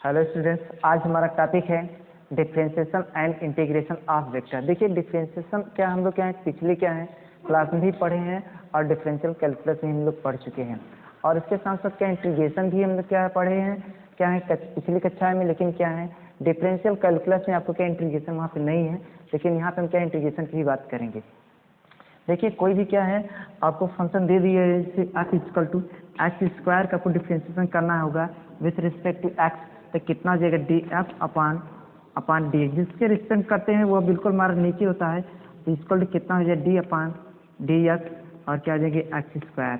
Hello students, आज हमारा topic है differentiation and integration of vector. देखिए डिफरेंशिएशन क्या हम लोग क्या है पिछले क्या है क्लास में भी पढ़े हैं और डिफरेंशियल कैलकुलस में हम लोग पढ़ चुके हैं और इसके साथ साथ क्या इंटीग्रेशन भी हम लोग क्या है पढ़े हैं क्या है पिछली कक्षा में। लेकिन क्या है डिफरेंशियल कैलकुलस में आपको क्या इंटीग्रेशन वहाँ पे नहीं है, लेकिन यहाँ पे हम क्या इंटीग्रेशन की बात करेंगे। देखिए कोई भी क्या है आपको फंक्शन दे दिया है जैसे x equal to x square का आपको डिफरेंशिएशन करना होगा विथ रिस्पेक्ट टू एक्स, तो कितना हो जाएगा डी एफ अपान डी, जिसके रिस्पेक्ट करते हैं वो बिल्कुल हमारा नीचे होता है, तो इक्वल टू कितना हो जाएगा डी अपान डी एक्स और क्या हो जाएगा एक्स स्क्वायर।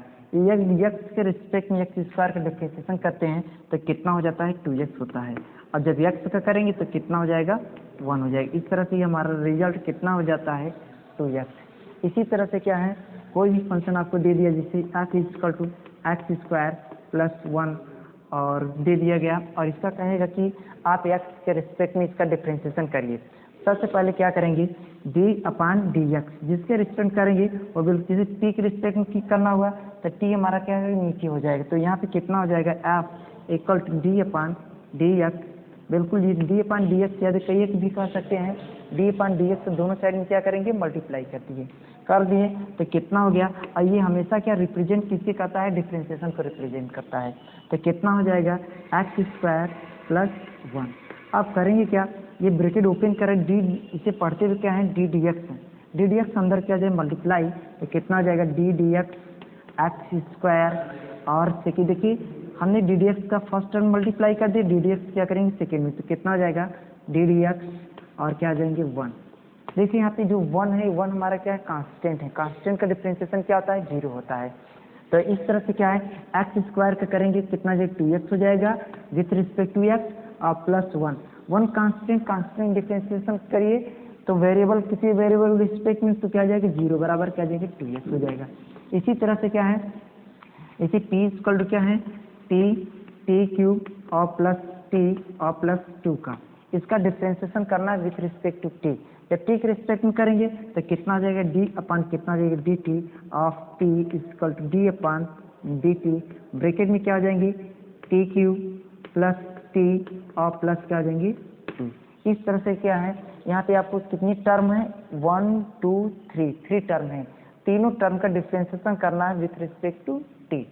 एक्स के रिस्पेक्ट में एक्स स्क्वायर का डिफरेंशिएशन करते हैं तो कितना हो जाता है 2x होता है, और जब एक्स का करेंगे तो कितना हो जाएगा 1 हो जाएगा। इस तरह से हमारा रिजल्ट कितना हो जाता है 2x। इसी तरह से क्या है कोई भी फंक्शन आपको दे दिया जैसे x equal to x square plus 1 और दे दिया गया और इसका कहेगा कि आप एक्स के रिस्पेक्ट में इसका डिफरेंशिएशन करिए। सबसे पहले क्या करेंगे डी अपान डी एक्स, जिसके रिस्पेक्ट करेंगे वो बिल्कुल जैसे टी के रिस्पेक्ट में की करना हुआ तो टी हमारा क्या है नीचे हो जाएगा, तो यहाँ पे कितना हो जाएगा f equal to D upon d x. बिल्कुल ये डी अपान डी एक्स याद कई भी कह सकते हैं, डी अपान डी एक्स दोनों साइड में क्या करेंगे मल्टीप्लाई कर दिए तो कितना हो गया। और ये हमेशा क्या रिप्रेजेंट किससे करता है डिफरेंशिएशन को रिप्रेजेंट करता है, तो कितना हो जाएगा एक्स स्क्वायर प्लस 1। अब करेंगे क्या ये ब्रैकेट ओपन करें डी, इसे पढ़ते हुए क्या है डी डी एक्स अंदर क्या जाए मल्टीप्लाई, तो कितना हो जाएगा डी डी एक्स स्क्वायर और सेकेंड देखिए हमने डी डी एक्स का फर्स्ट टर्म मल्टीप्लाई कर दिया, डी डी एक्स क्या करेंगे सेकेंड में, तो कितना हो जाएगा डी डी एक्स और क्या आ जाएंगे 1। देखिए यहाँ पे जो 1 है 1 हमारा क्या है कांस्टेंट है, कांस्टेंट का डिफरेंशिएशन क्या होता है 0 होता है। तो इस तरह से क्या है एक्स स्क्वायर का करेंगे कितना जाएगा 2x हो जाएगा विथ रिस्पेक्ट टू एक्स और प्लस 1 कांस्टेंट डिफरेंशिएशन करिए तो वेरिएबल किसी वेरिएबल रिस्पेक्ट में तो क्या जाएगा 0 बराबर क्या जाएगा 2x हो जाएगा। इसी तरह से क्या है इसी p इक्वल टू क्या है टी क्यूब और प्लस 2 का इसका डिफरेंशिएशन करना है विथ रिस्पेक्ट टू टी। जब टी के रिस्पेक्ट में करेंगे तो कितना हो जाएगा डी अपान कितना हो जाएगा d t of t equal to D upon D T. Bracket में क्या हो जाएंगी टी क्यू प्लस टी और प्लस क्या हो जाएंगी 2। इस तरह से क्या है यहाँ पे आपको कितनी टर्म है 1 2 3 टर्म है, तीनों टर्म का डिफरेंशिएशन करना है विथ रिस्पेक्ट टू टी।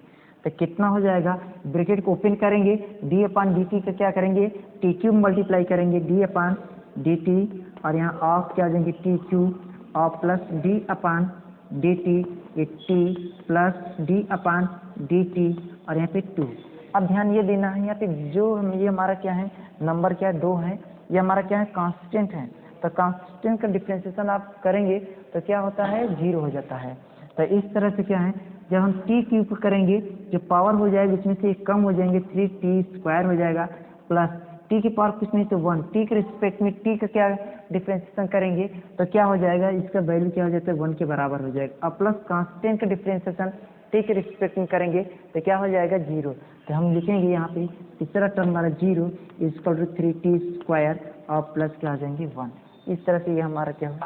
तो कितना हो जाएगा ब्रैकेट को ओपन करेंगे डी अपान डी टी का क्या करेंगे टी क्यूब मल्टीप्लाई करेंगे डी अपान डी टी और यहाँ ऑफ क्या आ जाएंगे टी क्यूब और plus D upon D T T plus D upon D T और यहाँ पे 2। अब ध्यान ये देना है यहाँ पे जो ये हमारा क्या है नंबर क्या है 2 है, ये हमारा क्या है कांस्टेंट है, तो कांस्टेंट का डिफरेंशिएशन आप करेंगे तो क्या होता है 0 हो जाता है। तो इस तरह से क्या है जब हम टी क्यूब करेंगे जो पावर हो जाएगा इसमें से एक कम हो जाएंगे 3t स्क्वायर हो जाएगा प्लस टी की पावर कुछ नहीं तो 1, टी के रिस्पेक्ट में टी का क्या डिफरेंशिएशन करेंगे तो क्या हो जाएगा इसका वैल्यू क्या हो जाता है 1 के बराबर हो जाएगा। अब प्लस कांस्टेंट का डिफरेंशिएशन टी के रिस्पेक्ट में करेंगे तो क्या हो जाएगा 0, तो हम लिखेंगे यहाँ पे तीसरा टर्म हमारा 0 इक्वल टू 3t स्क्वायर और प्लस क्या हो जाएंगे 1। इस तरह से ये हमारा क्या हो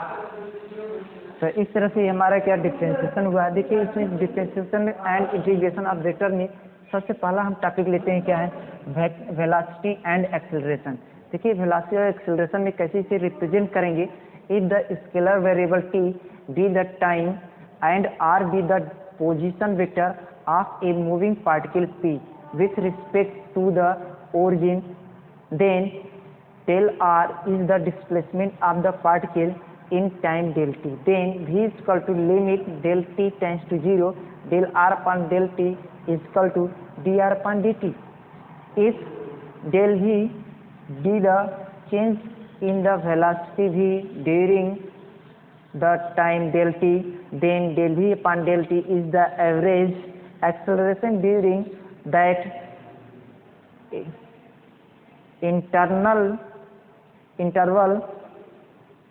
तो इस तरह से हमारा क्या डिफरेंशिएशन हुआ। देखिए इसमें differentiation and integration of vector में सबसे पहला हम टॉपिक लेते हैं क्या है वेलोसिटी एंड एक्सेलरेशन। देखिए वेलोसिटी और एक्सेलरेशन में कैसे इसे रिप्रेजेंट करेंगे if the scalar variable t be the time and r be the position vector of a moving particle p with respect to the origin, then del r is the displacement of the particle in time del t, then v is equal to limit del t tends to 0 del r upon del t is equal to dr upon dt. If del v be the change in the velocity v during the time del t, then del v upon del t is the average acceleration during that interval.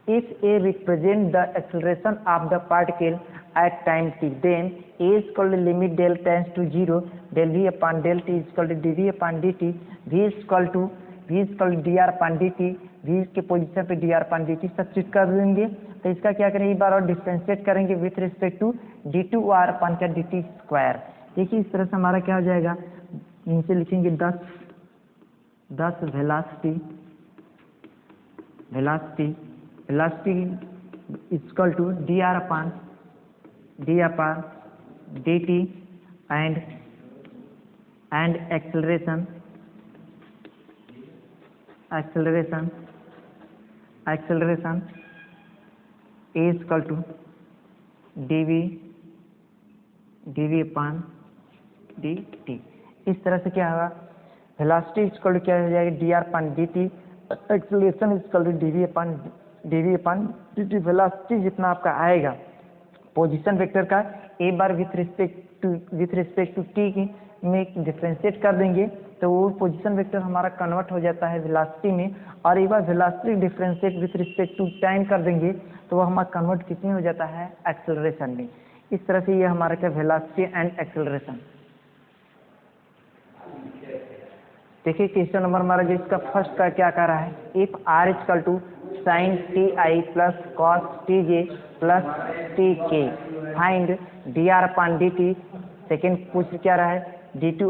If a represent the acceleration of the particle at time t, then a is equal to limit del tends to 0 del v upon del t is equal to dv upon dt, v is equal to dr upon dt, v के position पे dr upon dt substitute कर देंगे तो इसका क्या करेंगे एक बार और डिफरेंशिएट करेंगे with respect to d2r upon क्या dt स्क्वायर। देखिए इस तरह से हमारा क्या हो जाएगा नीचे लिखेंगे 10 10 velocity equal to dr upon dt and acceleration is equal to dv upon dt। इस तरह से क्या होगा, वेलोसिटी इक्वल टू क्या हो जाएगा, dr upon dt, acceleration equal to dv upon dt। Velocity जितना आपका आएगा पोजीशन वेक्टर का, एक बार विथ रिस्पेक्ट टू टी की में डिफ्रेंशिएट कर देंगे तो वो पोजीशन वेक्टर हमारा कन्वर्ट हो जाता है वेलोसिटी में, और एक बार velocity differentiate with respect to time कर देंगे तो वो हमारा कन्वर्ट किसमें हो जाता है, एक्सेलरेशन में। इस तरह से ये हमारा क्या, वेलोसिटी एंड एक्सेलरेशन। देखिए क्वेश्चन नंबर हमारा जो इसका फर्स्ट का क्या कर रहा है, if r equal to sine T I plus cos T J plus T k find d are upon D t. Second पूछ क्या रहा है, D two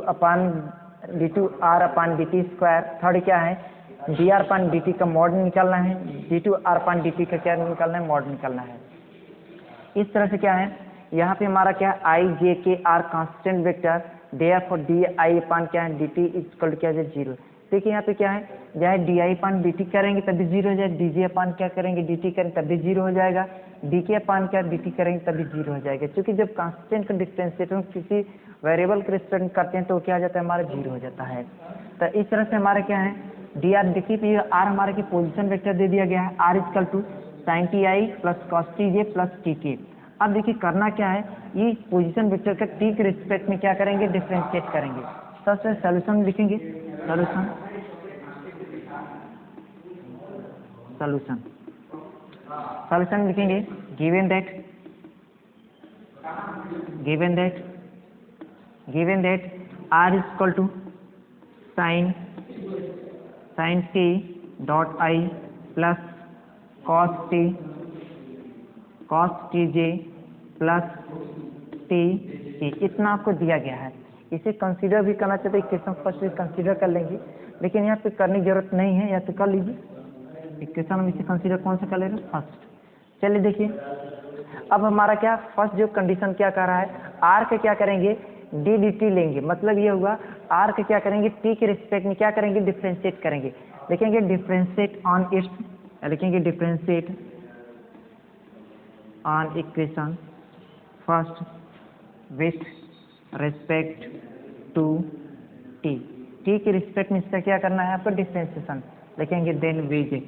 are upon D T square. Third क्या है, D R upon D t का mod निकालना है, D two are upon D t का क्या निकालना है, मॉड निकालना है। इस तरह से क्या है, यहाँ पे हमारा क्या है, आई जे के are constant vector, therefore D I upon क्या है, डी टी इक्वल क्या है, 0। देखिए यहाँ पे क्या है, चाहे D I upon D T करेंगे तब भी 0 हो जाएगा, डी जे अपान क्या करेंगे, डी टी करेंगे तब भी 0 हो जाएगा, डी के अपान क्या डी टी करेंगे तब भी 0 हो जाएगा। क्योंकि जब कांस्टेंट का डिफ्रेंशिएट हम किसी वेरिएबल के रिस्पेक्ट करते हैं तो क्या हो जाता है, हमारा 0 हो जाता है। तो इस तरह से हमारा क्या है, डी आर देखिए तो ये आर हमारे की पोजिशन वेक्टर दे दिया गया है, are equal to sine T I plus cos T J plus T k. अब देखिए करना क्या है, ये पोजीशन वेक्टर का टी के रिस्पेक्ट में क्या करेंगे, डिफरेंशिएट करेंगे। सबसे सॉल्यूशन लिखेंगे, सॉल्यूशन लिखेंगे, given that r equal to sine t dot i plus cos T J plus T k, इतना आपको दिया गया है। इसे कंसीडर भी करना चाहते हैं, इक्वेशन फर्स्ट भी कंसीडर कर लेंगे, लेकिन यहाँ पे करने की जरूरत नहीं है, या तो कर लीजिए। इक्वेशन हम इसे कंसीडर कौन सा कर ले रहे हैं, फर्स्ट। चलिए देखिए अब हमारा क्या, फर्स्ट जो कंडीशन क्या कर रहा है, आर के क्या करेंगे, डी डी टी लेंगे, मतलब ये हुआ आर के क्या करेंगे, टी के रिस्पेक्ट में क्या करेंगे, डिफ्रेंशिएट करेंगे। लिखेंगे डिफ्रेंशिएट ऑन इट्स, लिखेंगे differentiate on equation first with respect to t. T के रिस्पेक्ट में इसका क्या करना है आपको, डिफ्रेंशिएशन। लिखेंगे देन वी गेट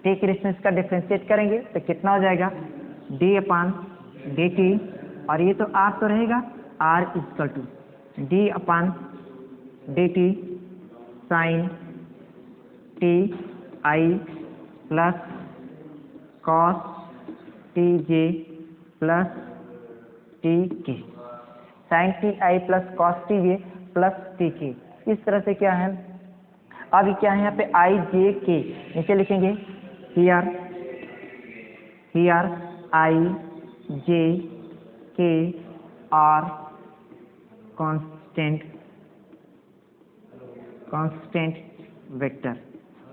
टी के रिस्पेक्ट का डिफ्रेंशिएट करेंगे तो कितना हो जाएगा, डी अपान डी टी, और ये तो आर तो रहेगा, R equal to D upon D T sine T I plus cos T J plus T K, sine T I plus cos T J plus T K. इस तरह से क्या है, अब क्या है यहाँ पे आई जे के, नीचे लिखेंगे हियर आई जे के आर कांस्टेंट वेक्टर।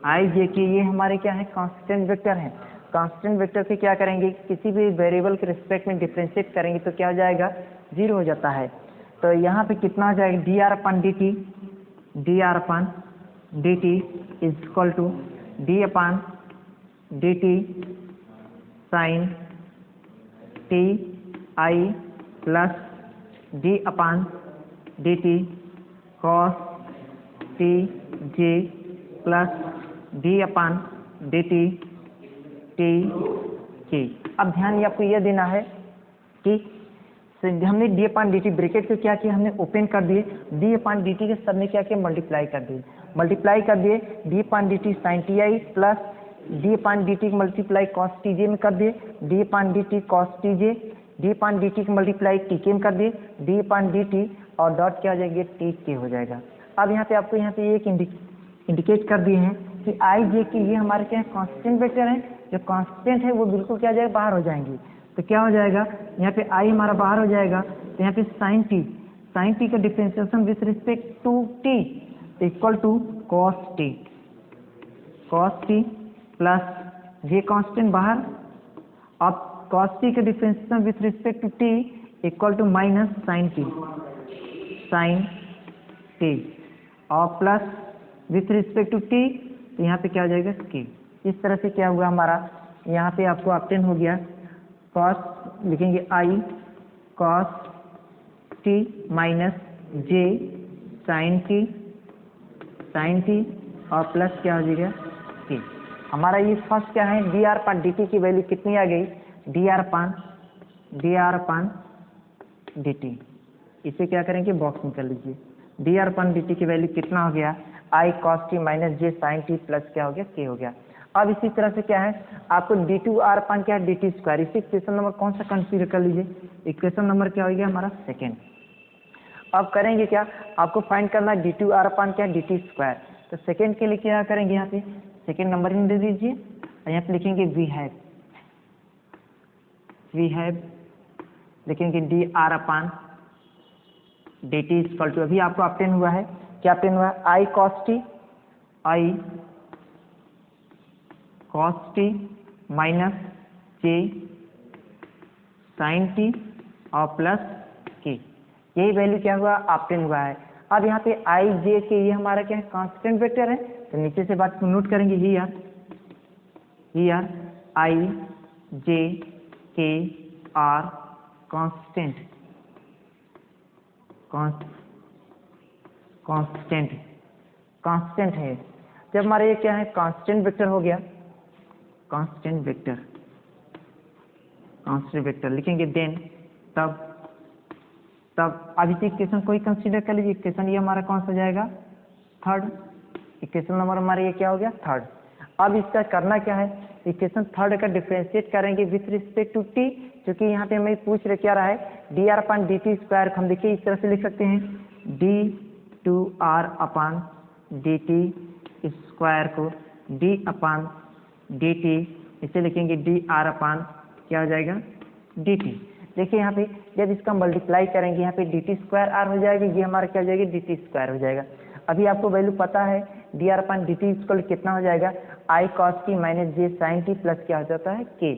आई जे के ये हमारे क्या है, कांस्टेंट वेक्टर है। कांस्टेंट वेक्टर से क्या करेंगे, किसी भी वेरिएबल के रिस्पेक्ट में डिफरेंशिएट करेंगे तो क्या हो जाएगा, 0 हो जाता है। तो यहाँ पे कितना हो जाएगा, d are upon D t is equal to D upon D T sine T I plus D upon D T cos T J plus D upon D T t k. अब ध्यान ये आपको यह देना है कि हमने D upon D T bracket को क्या किया, हमने ओपन कर दिए, डी अपान डी टी के सब में क्या किया, मल्टीप्लाई कर दिए, D upon D T sine T I plus D upon D T multiply cos T J में कर दिए, D upon D T cos T J, D upon D T multiply T K में कर दिए, D upon D T और dot क्या हो जाएगा, टी के हो जाएगा। अब यहाँ पे आपको यहाँ पे एक इंडिकेट कर दिए हैं कि आई जे के ये हमारे क्या है, कांस्टेंट वेक्टर है। जो कांस्टेंट है वो बिल्कुल क्या हो जाएगा, बाहर हो जाएंगे। तो क्या हो जाएगा, यहाँ पे आई हमारा बाहर हो जाएगा, तो यहाँ पे साइन साइन टी का differentiation with respect to T equal to cos T plus ये कांस्टेंट बाहर, अब कॉस टी का differentiation with respect to T equal to minus sine T और plus with respect to T, तो यहाँ पे क्या हो जाएगा के। इस तरह से क्या हुआ हमारा, यहाँ पे आपको ऑब्टेन हो गया कॉस, लिखेंगे आई cos T minus j sine T और प्लस क्या हो जाएगा टी। हमारा ये फर्स्ट क्या है, D R upon D T की वैल्यू कितनी आ गई, D R upon D t. इसे क्या करेंगे, बॉक्स में कर लीजिए। D R upon D T की वैल्यू कितना हो गया, आई cos T minus j sine T plus क्या हो गया, के हो गया। अब इसी तरह से क्या है, आपको डी टू आर पान क्या है, डी टी स्क्वायर। इसे इक्वेशन नंबर कौन सा कंसीडर कर लीजिए, इक्वेशन नंबर क्या हो गया हमारा सेकेंड। अब करेंगे क्या, आपको फाइंड करना है डी टू आर पान क्या है, डी टी स्क्वायर। तो सेकेंड के लिए क्या करेंगे, यहाँ पे सेकेंड नंबर में दे दीजिए और यहाँ पे लिखेंगे वी हैव लिखेंगे d are upon D T equal to, अभी आपको ऑब्टेन हुआ है, क्या ऑब्टेन हुआ है, i cos T minus j sine T और प्लस के। यही वैल्यू क्या हुआ, ऑब्टेन हुआ है। अब यहाँ पे आई जे के ये हमारा क्या है, कांस्टेंट वेक्टर है, तो नीचे से बात को नोट करेंगे, हियर आई जे के आर कांस्टेंट है। जब हमारे ये क्या है, कांस्टेंट वेक्टर हो गया, कांस्टेंट वेक्टर लिखेंगे, देन तब अब इस इक्वेशन को ही कंसीडर कर लीजिए। इक्वेशन ये हमारा कौन सा जाएगा, थर्ड। इक्वेशन नंबर हमारे ये क्या हो गया, थर्ड। अब इसका करना क्या है, इक्वेशन थर्ड का डिफरेंशिएट करेंगे विथ रिस्पेक्ट टू टी, क्योंकि यहाँ पे हमें पूछ रहे क्या रहा है, D R upon D T square. हम देखिए इस तरह से लिख सकते हैं, d two are upon D T square को डी अपान डी टी, इसे लिखेंगे डी आर अपान क्या हो जाएगा, डी टी। देखिए यहाँ पे जब इसका मल्टीप्लाई करेंगे, यहाँ पे डी टी स्क्वायर आर हो जाएगा, ये हमारा क्या हो जाएगा, डी टी स्क्वायर हो जाएगा। अभी आपको वैल्यू पता है, D R upon D T equal कितना हो जाएगा, आई cos T minus j sine T plus क्या हो जाता है, के।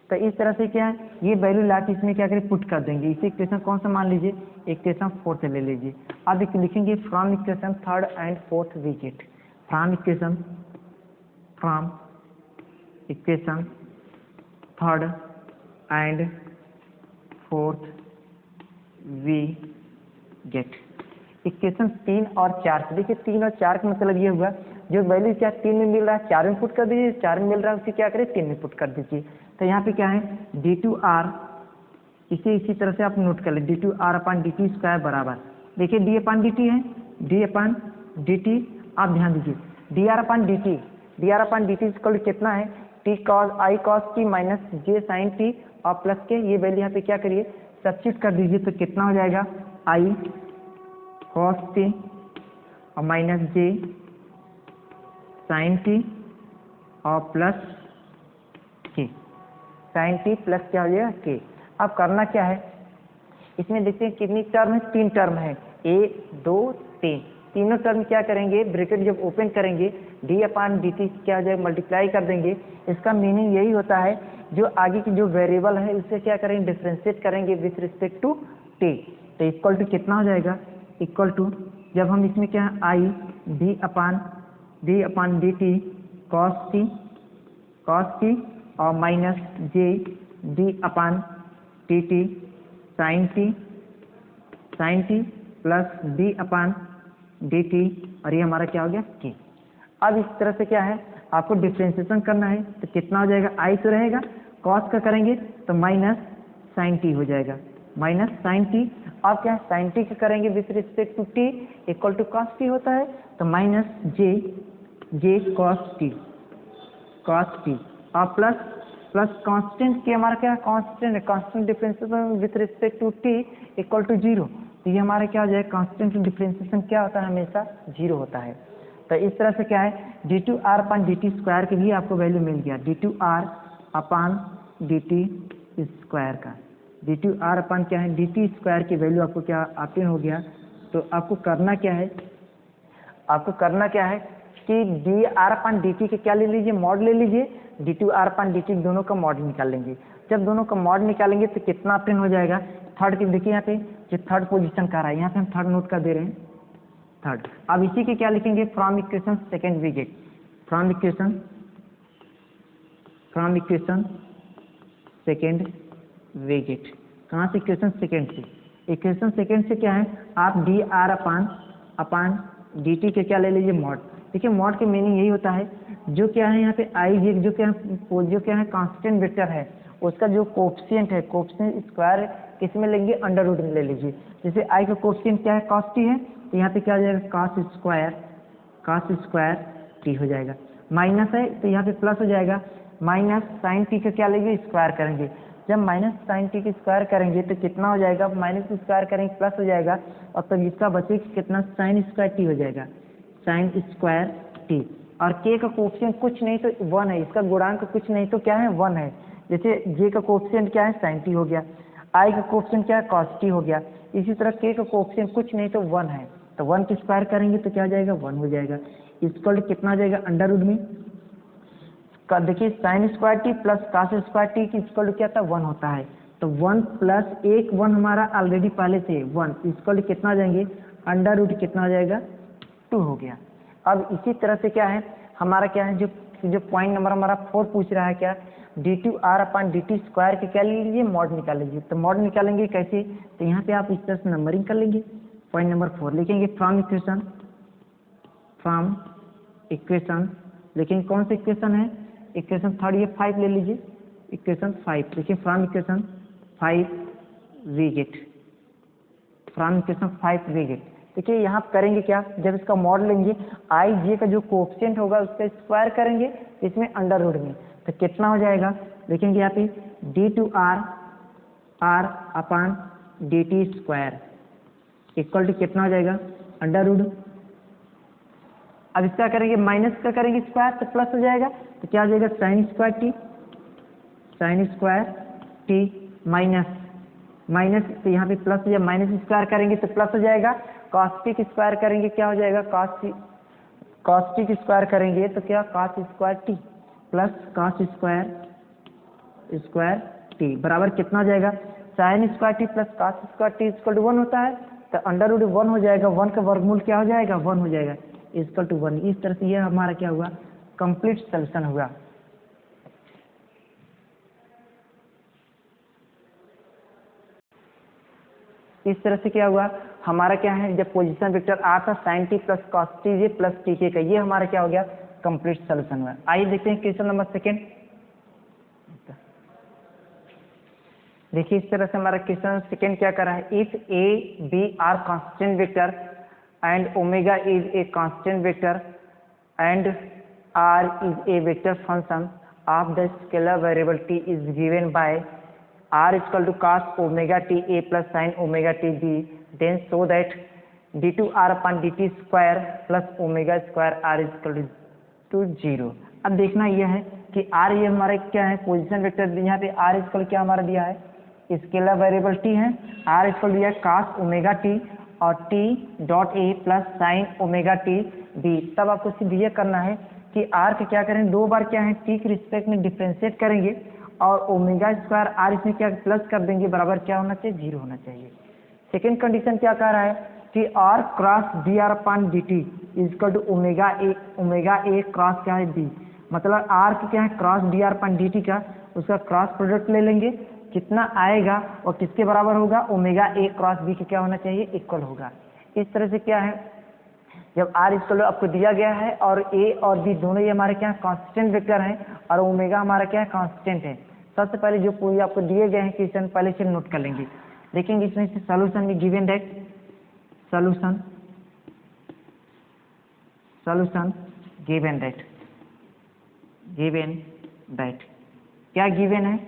तो इस तरह से क्या है, ये वैल्यू लाके इसमें क्या करें, पुट कर देंगे। इसे इक्वेशन कौन सा मान लीजिए, इक्वेशन फोर्थ ले लीजिए। अब लिखेंगे from equation third and fourth we get, from equation third and fourth we get equation 3 और 4 से। देखिए 3 और 4 का मतलब ये हुआ, जो वैल्यू क्या 3 में मिल रहा है 4 में पुट कर दीजिए, 4 में मिल रहा है उसे क्या करें 3 में पुट कर दीजिए। तो यहाँ पे क्या है, डी टू आर, इसी तरह से आप नोट कर ले, d two are upon D T square बराबर, देखिए डी अपान डी टी है, डी अपान डी टी। आप ध्यान दीजिए, d are upon D T equal कितना है, t cos i cos T minus j sine T और प्लस के, ये वैल्यू यहाँ पे क्या करिए सब्स्टिट्यूट कर दीजिए, तो कितना हो जाएगा, आई कॉस टी और माइनस जे साइन टी और प्लस के, साइन टी प्लस क्या हो जाएगा के। अब करना क्या है, इसमें देखते हैं कितनी टर्म है, 3 टर्म है, 1 2 3, तीनों टर्म क्या करेंगे, ब्रैकेट जब ओपन करेंगे डी अपान डी टी क्या हो जाएगा, मल्टीप्लाई कर देंगे। इसका मीनिंग यही होता है, जो आगे की जो वेरिएबल है उससे क्या करेंगे, डिफरेंशिएट करेंगे विथ रिस्पेक्ट टू टी। तो इक्वल टू कितना हो जाएगा, इक्वल टू जब हम इसमें क्या है, I D upon D T cos T और minus J D upon T T sine T plus D upon D T, और ये हमारा क्या हो गया के। अब इस तरह से क्या है, आपको डिफरेंशिएशन करना है, तो कितना हो जाएगा, आई तो रहेगा, कॉस का करेंगे तो माइनस साइन टी हो जाएगा, माइनस साइन टी। अब क्या है, साइन टी का करेंगे with respect to T equal to cos t होता है, तो माइनस जे कॉस टी और प्लस कांस्टेंट के, हमारा क्या है, कांस्टेंट है, constant differentiation with respect to T equal to 0। तो ये हमारा क्या हो जाएगा, कांस्टेंट डिफरेंशिएशन क्या होता है, हमेशा 0 होता है। तो इस तरह से क्या है, D two are upon D T square की भी आपको वैल्यू मिल गया, d two are upon D T square का d2r अपन क्या है dt स्क्वायर की वैल्यू आपको क्या ऑप्टेन हो गया। तो आपको करना क्या है, आपको करना क्या है कि dr/dt के क्या ले लीजिए, मॉड ले लीजिए, d2r/dt दोनों का मॉड निकाल लेंगे। जब दोनों का मॉड निकालेंगे तो कितना ऑप्टेन हो जाएगा, थर्ड की देखिए यहाँ पे जो थर्ड पोजीशन का रहा है, यहाँ पे हम थर्ड नोट कर दे रहे हैं थर्ड। अब इसी के क्या लिखेंगे, from equation second we get, from equation second we get, कहाँ से, इक्वेशन सेकेंड से। इक्वेशन सेकेंड से क्या है, आप dr/dt के क्या ले लीजिए, मॉड। देखिए मॉड की मीनिंग यही होता है, जो क्या है यहाँ पे आई जो क्या है कांस्टेंट वेक्टर है, उसका जो कोएफिशिएंट है, कोएफिशिएंट स्क्वायर किस में लेंगे, अंडर रूट में ले लीजिए। जैसे आई का कोएफिशिएंट क्या है, cos t है, तो यहाँ पे क्या हो जाएगा, cos स्क्वायर t हो जाएगा। माइनस है तो यहाँ पे प्लस हो जाएगा, माइनस साइन टी का क्या लेंगे, स्क्वायर करेंगे। जब माइनस साइन टी की स्क्वायर करेंगे तो कितना हो जाएगा, माइनस स्क्वायर करेंगे प्लस हो जाएगा, और तब इसका बचेगा कितना, साइन स्क्वायर टी हो जाएगा, साइन स्क्वायर टी। और के का कोएफिशिएंट कुछ नहीं तो 1 है, इसका गुणांक कुछ नहीं तो क्या है, 1 है। जैसे जे का कोएफिशिएंट क्या है, साइन टी हो गया, आई का कोएफिशिएंट क्या है, कॉस टी हो गया। इसी तरह के का कोएफिशिएंट कुछ नहीं तो 1 है, तो 1 की स्क्वायर करेंगे तो क्या हो जाएगा, 1 हो जाएगा। इक्वल कितना हो जाएगा, अंडर रूट में देखिए sign square t plus cos square T की इक्वल क्या था, 1 होता है। तो 1 प्लस 1 हमारा ऑलरेडी पहले से 1 इक्वल कितना आ जाएंगे, अंडर रूट कितना हो जाएगा, 2 हो गया। अब इसी तरह से क्या है हमारा, क्या है जो पॉइंट नंबर हमारा 4 पूछ रहा है, क्या d2r/dt स्क्वायर के क्या ले लीजिए, मॉड निकाल लीजिए। तो मॉड निकालेंगे कैसे, तो यहाँ पे आप इस तरह से नंबरिंग कर लेंगे। पॉइंट नंबर 4 लिखेंगे फ्रॉम इक्वेशन लेकिन कौन सा इक्वेशन है, इक्वेशन थर्ड, ये 5 ले लीजिए, इक्वेशन 5 देखिए, from equation 5 we get, from equation 5 we get. देखिए यहाँ करेंगे क्या, जब इसका मॉड लेंगे, आई जे का जो कोएफिशिएंट होगा उसका स्क्वायर करेंगे इसमें अंडर रूट में, तो कितना हो जाएगा, देखेंगे यहाँ पे d2r/dt स्क्वायर इक्वल टू कितना हो जाएगा, अंडर रूट। अब इसका करेंगे माइनस का करेंगे स्क्वायर तो प्लस हो जाएगा, तो क्या हो जाएगा, साइन स्क्वायर टी माइनस तो यहाँ पे प्लस हो जाएगा, माइनस स्क्वायर करेंगे तो प्लस हो जाएगा, कॉस टी की स्क्वायर करेंगे क्या हो जाएगा, कॉस टी की स्क्वायर करेंगे तो क्या, cos square t plus cos square t बराबर कितना हो जाएगा, sine square t plus cos square t equal to 1 होता है, तो अंडर रूट 1 हो जाएगा, 1 का वर्गमूल क्या हो जाएगा, 1 हो जाएगा, इक्वल टू 1। इस तरह से यह हमारा क्या हुआ, कंप्लीट सॉल्यूशन हुआ। इस तरह से क्या हुआ हमारा, क्या है जब पोजीशन वेक्टर आ था sine T plus cos T जे प्लस टी के का, ये हमारा क्या हो गया, कंप्लीट सॉल्यूशन हुआ। आइए देखते हैं क्वेश्चन नंबर सेकेंड। देखिए इस तरह से हमारा क्वेश्चन सेकेंड क्या कर रहा है, if a b are constant vector and omega is a constant vector and r is a vector function of the scalar variable t is given by r is equal to cos omega t a plus sin omega t b, then show that d2r/dt square plus omega square r is equal to 0। अब देखना यह है कि r ये हमारा क्या है, position vector, यहाँ पे r is equal क्या हमारा दिया है, स्केलर वेरिएबल t है, r is equal दिया है cos ओमेगा t और t dot a plus sine omega t b। तब आपको सिर्फ ये करना है कि r के क्या करें, 2 बार क्या है t के रिस्पेक्ट में डिफ्रेंशिएट करेंगे और ओमेगा स्क्वायर r इसमें क्या प्लस कर देंगे, बराबर क्या होना चाहिए, 0 होना चाहिए। सेकेंड कंडीशन क्या कह रहा है कि r cross dr/dt is equal to omega a cross क्या है b, मतलब r की क्या है क्रॉस dr/dt का उसका क्रॉस प्रोडक्ट ले लेंगे, कितना आएगा और किसके बराबर होगा, ओमेगा ए क्रॉस बी के क्या होना चाहिए, इक्वल होगा। इस तरह से क्या है, जब r इक्वल आपको दिया गया है और a और b दोनों ये हमारे क्या कांस्टेंट वेक्टर हैं और ओमेगा हमारा क्या है कांस्टेंट है। सबसे पहले जो पूरी आपको दिए गए हैं क्वेश्चन पहले से नोट कर लेंगे, देखेंगे इसमें से सॉल्यूशन में given that solution given that क्या गिवन है,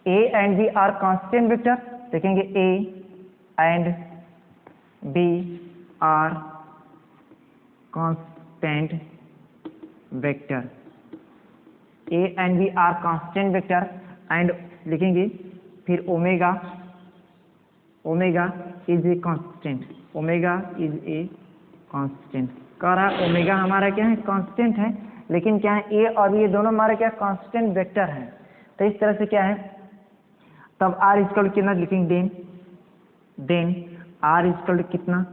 a and b are constant vector, देखेंगे a and b are constant vector, a and b are constant vector and लिखेंगे फिर omega, omega is a constant, omega is a constant. कह रहा omega हमारा क्या है, कांस्टेंट है, लेकिन क्या है ए और ये दोनों हमारे क्या कांस्टेंट वेक्टर हैं। तो इस तरह से क्या है, तब आर इक्वल कितना लिखेंगे, देन आर इक्वल कितना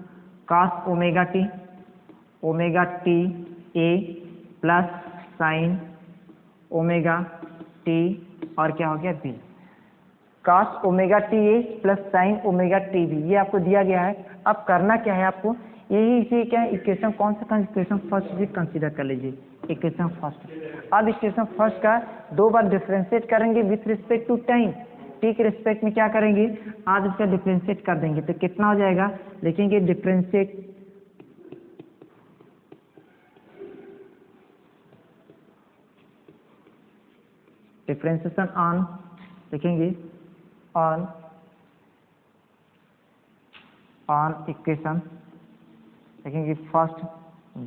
cos omega t, omega t a plus sine omega T और क्या हो गया b, cos omega t a plus sine omega t b, ये आपको दिया गया है। अब करना क्या है आपको, यही इसे क्या है इक्वेशन, कौन सा इक्वेशन फर्स्ट भी कंसीडर कर लीजिए, इक्वेशन फर्स्ट। अब इक्वेशन फर्स्ट का दो बार डिफरेंशिएट करेंगे with respect to time, t के रिस्पेक्ट में क्या करेंगे, आज इसका डिफरेंशिएट कर देंगे तो कितना हो जाएगा, लिखेंगे डिफरेंशिएट डिफरेंशिएशन ऑन, लिखेंगे ऑन इक्वेशन, लिखेंगे first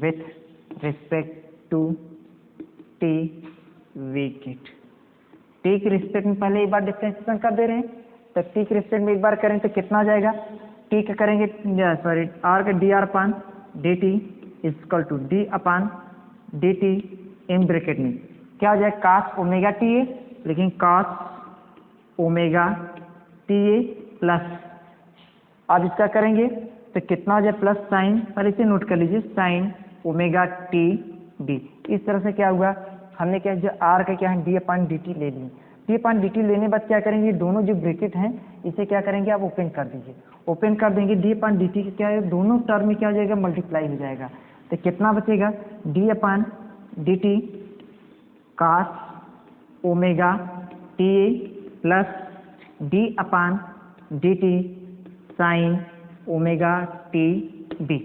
with respect to t we get, t के रिस्पेक्ट में पहले एक बार डिफरेंशिएशन कर दे रहे हैं, तो टी के रिस्पेक्ट में एक बार करें तो कितना हो जाएगा, टी का करेंगे सॉरी आर का d are upon D T equal to D upon D T in bracket में क्या हो जाएगा cos ओमेगा टी ए, लेकिन cos omega t a plus, अब इसका करेंगे तो कितना हो जाए प्लस साइन, पहले इसे नोट कर लीजिए साइन ओमेगा टी डी। इस तरह से क्या हुआ, हमने क्या जो आर का क्या है डी अपान डी टी ले ली, डी अपान डी टी लेने बाद क्या करेंगे, दोनों जो ब्रैकेट हैं इसे क्या करेंगे आप ओपन कर दीजिए, ओपन कर देंगे डी अपान डी टी क्या है दोनों टर्म में क्या हो जाएगा मल्टीप्लाई हो जाएगा, तो कितना बचेगा d upon D t cos omega t a plus D upon D T sine omega t b.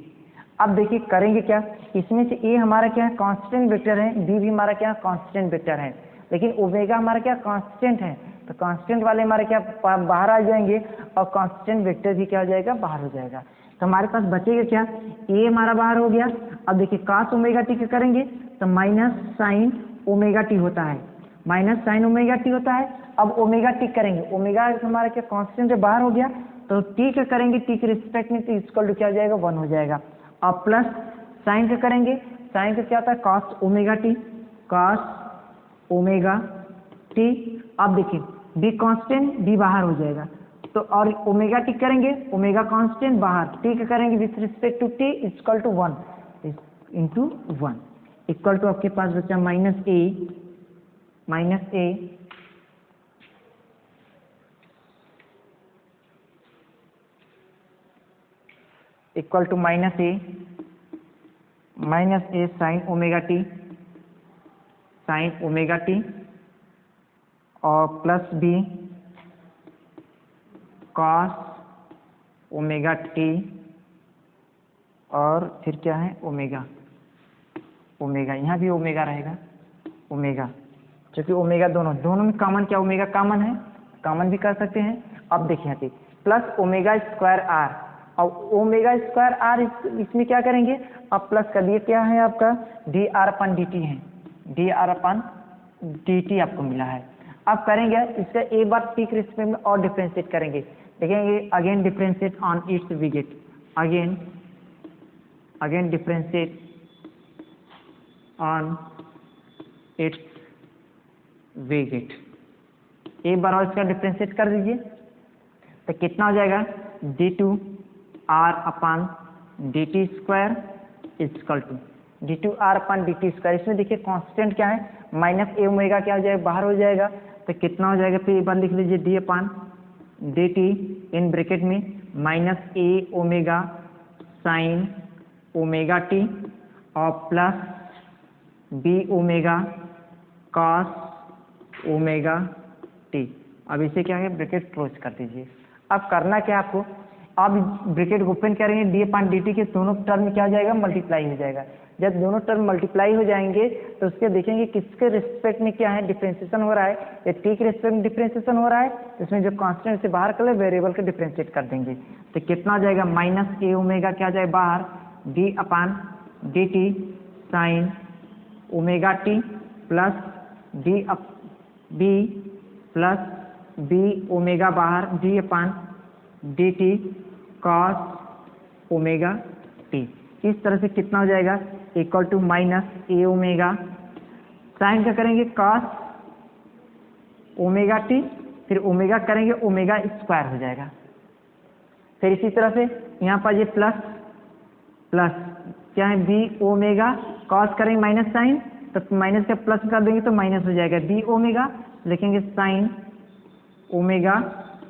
अब देखिए करेंगे क्या, इसमें से ए हमारा क्या है कांस्टेंट वेक्टर है, बी भी हमारा क्या कांस्टेंट वेक्टर है, लेकिन ओमेगा हमारा क्या कांस्टेंट है, तो कांस्टेंट वाले हमारे क्या बाहर आ जाएंगे और कांस्टेंट वेक्टर भी क्या हो जाएगा बाहर हो जाएगा। तो हमारे पास बचेगा क्या, ए हमारा बाहर हो गया। अब देखिए cos ओमेगा टी के करेंगे तो माइनस साइन ओमेगा टी होता है, माइनस साइन ओमेगा टी होता है। अब ओमेगा टी करेंगे, ओमेगा हमारा क्या कांस्टेंट है बाहर हो गया, तो टी का करेंगे टी के रिस्पेक्ट में तो इक्वल टू क्या हो जाएगा 1 हो जाएगा। अब प्लस साइन का करेंगे, साइन का क्या होता है cos omega T, cos omega T. अब देखिए बी कांस्टेंट बी बाहर हो जाएगा, तो और ओमेगा टी करेंगे, ओमेगा कांस्टेंट बाहर, टी का करेंगे with respect to T equal to 1 into 1 equal to आपके पास बचा minus A equal to minus A sine omega T और plus B cos omega T और फिर क्या है ओमेगा यहाँ भी ओमेगा रहेगा, ओमेगा क्योंकि ओमेगा दोनों में कॉमन क्या ओमेगा कॉमन है, कॉमन भी कर सकते हैं। अब देखिए यहाँ पे प्लस ओमेगा स्क्वायर आर, और ओमेगा स्क्वायर आर इसमें क्या करेंगे अब प्लस कर दिए, क्या है आपका D R upon D t है, D R upon D T आपको मिला है। अब करेंगे इसका एक बार टी के रिस्पेक्ट में और डिफरेंशिएट करेंगे, देखेंगे again differentiate on its we get, again differentiate on its we get, एक बार और इसका डिफरेंशिएट कर दीजिए तो कितना हो जाएगा d two are upon D T square equal to D two are upon D T square. इसमें देखिए कांस्टेंट क्या है माइनस ए ओमेगा क्या हो जाएगा बाहर हो जाएगा, तो कितना हो जाएगा फिर एक बार लिख लीजिए d upon D T in bracket में माइनस ए ओमेगा साइन ओमेगा टी और plus B omega cos omega T. अब इसे क्या है ब्रैकेट क्लोज कर दीजिए। अब करना क्या आपको, अब ब्रैकेट ओपन करेंगे डी अपान डी टी के दोनों टर्म में क्या हो जाएगा मल्टीप्लाई हो जाएगा। जब दोनों टर्म मल्टीप्लाई हो जाएंगे तो उसके देखेंगे किसके रिस्पेक्ट में क्या है डिफरेंशिएशन हो रहा है, या टी के रिस्पेक्ट में डिफरेंशिएशन हो रहा है तो इसमें जो कांस्टेंट से बाहर कर ले वेरिएबल के डिफरेंशिएट कर देंगे, तो कितना हो जाएगा माइनस ए ओमेगा क्या जाए बाहर D upon D T sine omega T plus B plus B omega बाहर D upon D T cos omega T. इस तरह से कितना हो जाएगा equal to minus A omega sine का करेंगे कॉस ओमेगा टी, फिर ओमेगा करेंगे ओमेगा स्क्वायर हो जाएगा। फिर इसी तरह से यहाँ पर ये प्लस प्लस क्या है बी ओमेगा कॉस करेंगे माइनस साइन, तो माइनस का प्लस कर देंगे तो माइनस हो जाएगा बी ओमेगा, लिखेंगे साइन ओमेगा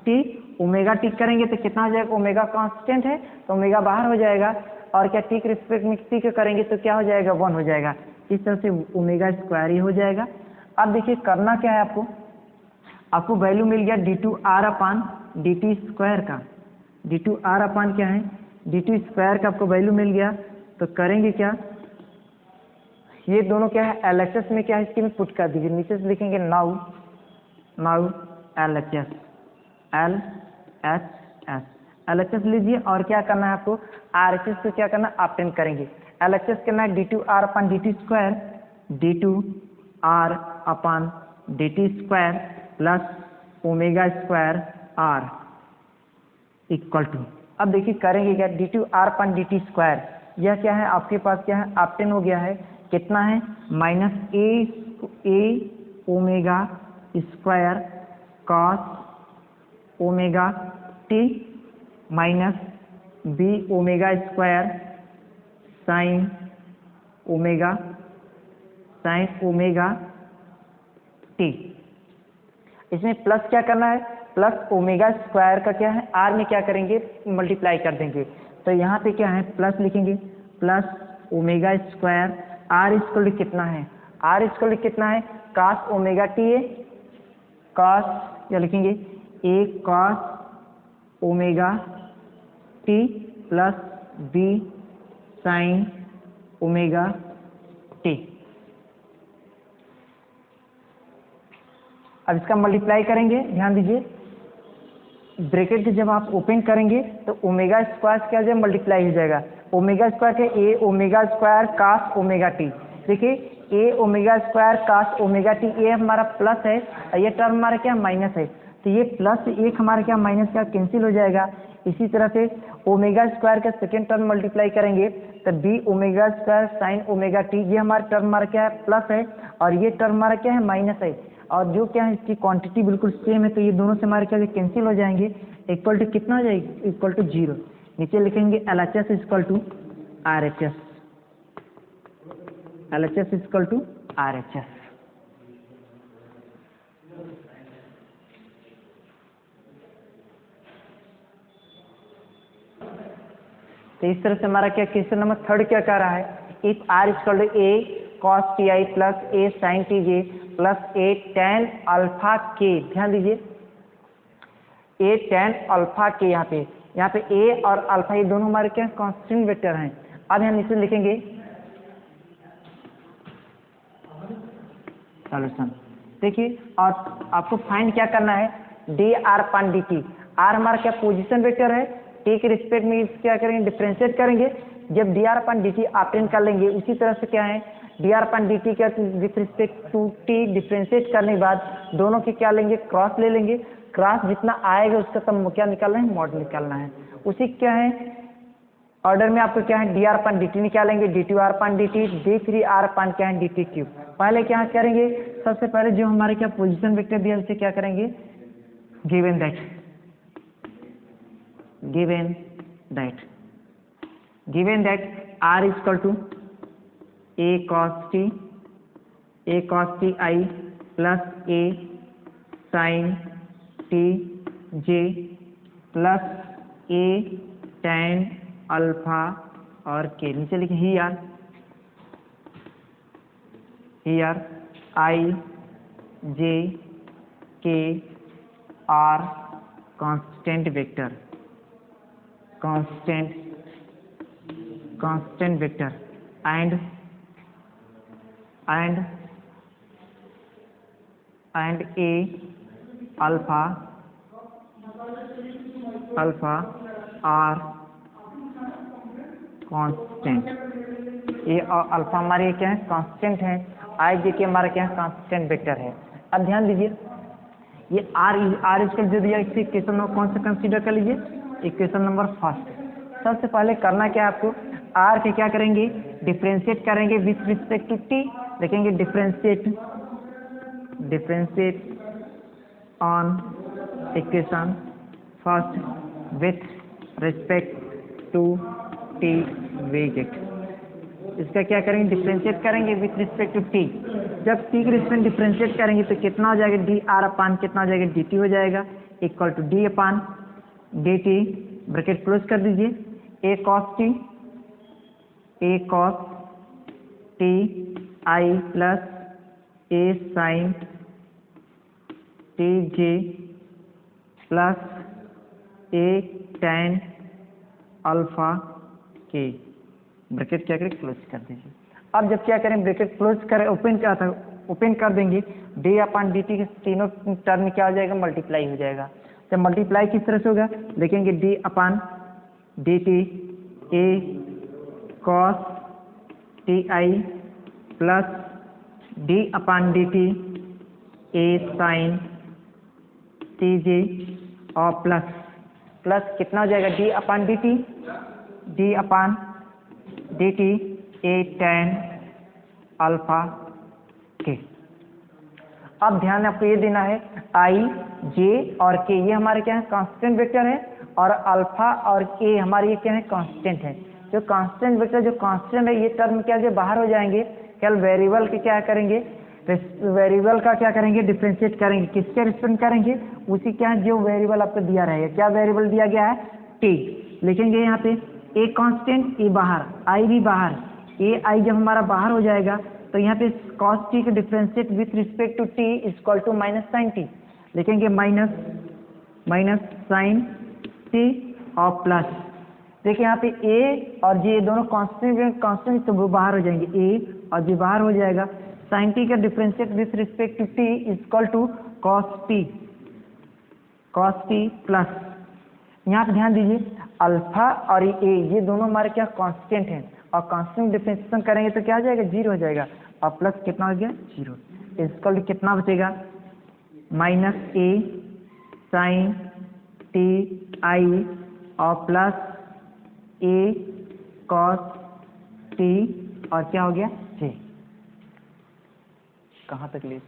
टी करेंगे तो कितना हो जाएगा ओमेगा कांस्टेंट है तो ओमेगा बाहर हो जाएगा, और क्या टी के रिस्पेक्ट में टी के करेंगे तो क्या हो जाएगा 1 हो जाएगा। इस तरह से ओमेगा स्क्वायर ही हो जाएगा। अब देखिए करना क्या है आपको वैल्यू मिल गया d two are upon D T square का, डी टू आर अपान क्या है डी टी स्क्वायर का आपको वैल्यू मिल गया। तो करेंगे क्या, ये दोनों क्या है LHS में क्या है इसके में पुट कर दीजिए, नीचे से लिखेंगे नाउ LHS लीजिए, और क्या करना है आपको RHS से क्या करना है ऑब्टेन करेंगे। LHS करना है D two are upon D T square, d two are upon D T square plus omega square are equal to, अब देखिए करेंगे क्या d two are upon D T square, यह क्या है आपके पास क्या है ऑब्टेन हो गया है, कितना है माइनस ए omega square cos omega T minus B omega square sine omega T. इसमें प्लस क्या करना है, प्लस ओमेगा स्क्वायर का क्या है आर में क्या करेंगे मल्टीप्लाई कर देंगे, तो यहाँ पे क्या है प्लस लिखेंगे plus omega square are equal कितना है, आर इक्वल कितना है कॉस ओमेगा टी है, कॉस क्या लिखेंगे A cos omega T plus B sine omega T. अब इसका मल्टीप्लाई करेंगे, ध्यान दीजिए ब्रैकेट जब आप ओपन करेंगे तो ओमेगा स्क्वायर क्या जाए मल्टीप्लाई हो जाएगा, ओमेगा स्क्वायर के A omega square cos omega T, देखिए A omega square cos omega T, ये हमारा प्लस है और ये टर्म हमारा क्या माइनस है, तो ये प्लस एक हमारा क्या माइनस का कैंसिल हो जाएगा। इसी तरह से ओमेगा स्क्वायर का सेकेंड टर्म मल्टीप्लाई करेंगे तो b omega square sine omega T, ये हमारा टर्म हमारा क्या है प्लस है और ये टर्म हमारा क्या है माइनस है, और जो क्या है इसकी क्वांटिटी बिल्कुल सेम है तो ये दोनों से हमारे क्या कैंसिल हो जाएंगे, इक्वल टू कितना हो जाएगा इक्वल टू 0। नीचे लिखेंगे LHS equal to RHS, LHS equal to RHS। तो इस तरह से हमारा क्या क्वेश्चन नंबर 3 क्या कह रहा है, if R equal to a cos T I plus A sine T J plus a tan alpha k, ध्यान दीजिए ए टेन अल्फा के, यहाँ पे ए और अल्फा ये दोनों हमारे क्या कांस्टेंट वेक्टर हैं। अब हम इसे लिखेंगे सॉल्यूशन, देखिए और आपको फाइंड क्या करना है D R upon D t, r हमारा क्या पोजीशन वेक्टर है, टी के रिस्पेक्ट में क्या करेंगे डिफ्रेंशिएट करेंगे, जब d are upon D t obtain कर लेंगे उसी तरह से क्या है D R upon D T क्या with respect to t differentiate करने के बाद दोनों के क्या लेंगे क्रॉस ले लेंगे, क्रॉस जितना आएगा उसका तब क्या निकालना है मॉड निकालना है, उसी क्या है ऑर्डर में आपको क्या है D R upon D t निकालेंगे, d two r upon D t, d three r upon क्या है डी टी क्यूब। पहले क्या करेंगे सबसे पहले जो हमारे क्या पोजीशन वेक्टर दिया उसे क्या करेंगे given that r equal to a cos T I plus A sine T J plus a tan alpha और के, नीचे लिखे हियर आई जे के are constant vector and a alpha are constant, ये alpha हमारे क्या है कांस्टेंट है, I जे के हमारा क्या है कांस्टेंट वेक्टर है। अब ध्यान दीजिए ये आर स्क्वायर जो दिया इसे इक्वेशन नंबर कौन सा कंसीडर कर लीजिए, इक्वेशन नंबर फर्स्ट। सबसे पहले करना क्या है आपको, आर के क्या करेंगे, डिफ्रेंशिएट करेंगे विथ रिस्पेक्ट टू टी, देखेंगे differentiate on equation first with respect to t we get. इसका क्या करेंगे, डिफ्रेंशिएट करेंगे विथ रिस्पेक्ट टू टी। जब टी के रिस्पेक्ट डिफ्रेंशिएट करेंगे तो कितना हो जाएगा, डी आर अपान कितना हो जाएगा, डी टी हो जाएगा, equal to D upon D T, bracket close कर दीजिए, A cos T I plus A sine T J plus A tan alpha K, bracket क्या करें, क्लोज कर दीजिए। अब जब क्या करें, ब्रैकेट क्लोज करें, ओपन कर देंगे, डी अपान डी टी के तीनों टर्म में क्या हो जाएगा, मल्टीप्लाई हो जाएगा। जब मल्टीप्लाई किस तरह से होगा, देखेंगे D upon D T A cos T I plus D upon D T A sine T J और प्लस कितना हो जाएगा, D upon D T A tan alpha K. अब ध्यान आपको ये देना है, आई जे और के ये हमारे क्या है, कांस्टेंट वेक्टर है, और अल्फा और के हमारे ये क्या है, कांस्टेंट है। जो कांस्टेंट वेक्टर जो कांस्टेंट है ये टर्म क्या जो बाहर हो जाएंगे, केवल वेरिएबल के क्या करेंगे, वेरिएबल का क्या करेंगे, डिफ्रेंशिएट करेंगे, किसके रिस्पेक्ट करेंगे, उसी क्या है जो वेरिएबल आपको दिया रहेगा। क्या वेरिएबल दिया गया है, टी, लिखेंगे यहाँ पे ए कांस्टेंट, ए बाहर, आई भी बाहर, ए आई जब हमारा बाहर हो जाएगा तो यहाँ पे कॉस टी के differentiate with respect to T equal to minus sine t, लिखेंगे माइनस साइन टी और प्लस, देखिए यहाँ पे ए और जे दोनों कांस्टेंट तो वो बाहर हो जाएंगे, ए और जे बाहर हो जाएगा, साइन टी का differentiate with respect to T equal to cos T plus, यहाँ पे ध्यान दीजिए अल्फा और ए ये दोनों हमारे क्या कांस्टेंट हैं, और कांस्टेंट डिफरेंशिएशन करेंगे तो क्या हो जाएगा, जीरो हो जाएगा, और प्लस कितना हो गया, जीरो, इसका कितना बचेगा, minus A sine T I और प्लस ए कॉस टी और क्या हो गया, जे। कहाँ तक ले,